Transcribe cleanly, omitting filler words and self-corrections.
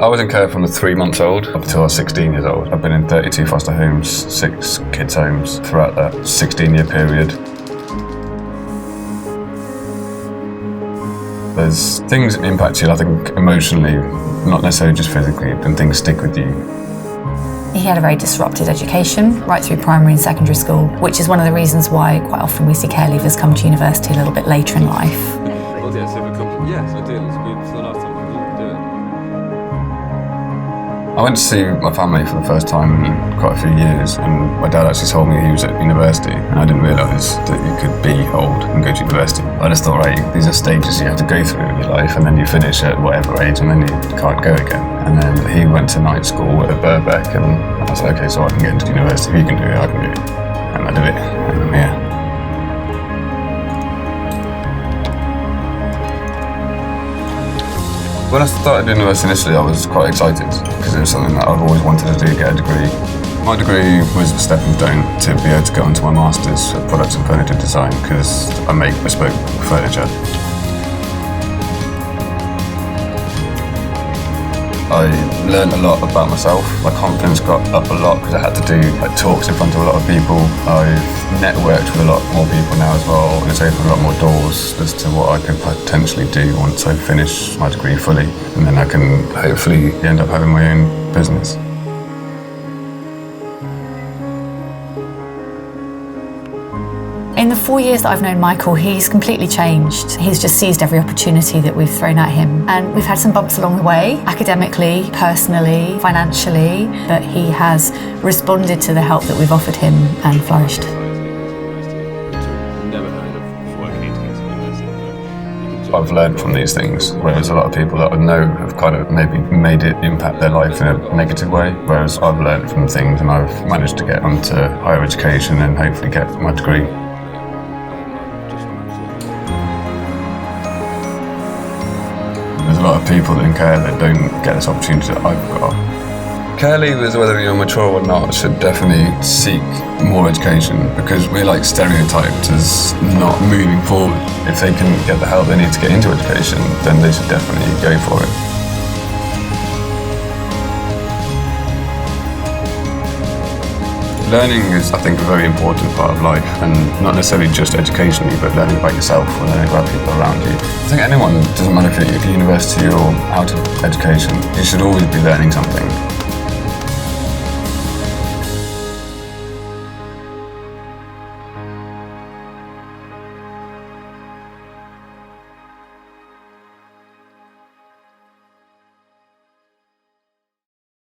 I was in care from 3 months old up until I was 16 years old. I've been in 32 foster homes, 6 kids' homes throughout that 16-year period. There's things that impact you, I think, emotionally, not necessarily just physically, and things stick with you. He had a very disrupted education right through primary and secondary school, which is one of the reasons why quite often we see care leavers come to university a little bit later in life. Yes, I do. It's the last time we did do it. I went to see my family for the first time in quite a few years, and my dad actually told me he was at university, and I didn't realise that you could be old and go to university. I just thought, right, these are stages you have to go through in your life, and then you finish at whatever age, and then you can't go again. And then he went to night school at Birkbeck, and I was like, okay, so I can get into university. If you can do it, I can do it. And I did it, and I'm here. When I started university initially, I was quite excited because it was something that I've always wanted to do, get a degree. My degree was a stepping stone to be able to go onto my master's for products and furniture design because I make bespoke furniture. I learned a lot about myself. My confidence got up a lot because I had to do talks in front of a lot of people. I've networked with a lot more people now as well, and it's opened a lot more doors as to what I could potentially do once I finish my degree fully, and then I can hopefully end up having my own business. In the 4 years that I've known Michael, he's completely changed. He's just seized every opportunity that we've thrown at him. And we've had some bumps along the way, academically, personally, financially, but he has responded to the help that we've offered him and flourished. I've learned from these things, whereas a lot of people that I know have kind of maybe made it impact their life in a negative way, whereas I've learned from things and I've managed to get onto higher education and hopefully get my degree. There's a lot of people in care that don't get this opportunity that I've got. Care leavers, whether you're mature or not, should definitely seek more education because we're like stereotyped as not moving forward. If they can get the help they need to get into education, then they should definitely go for it. Learning is, I think, a very important part of life, and not necessarily just educationally, but learning about yourself and learning about people around you. I think anyone, doesn't matter if you're at university or out of education, you should always be learning something.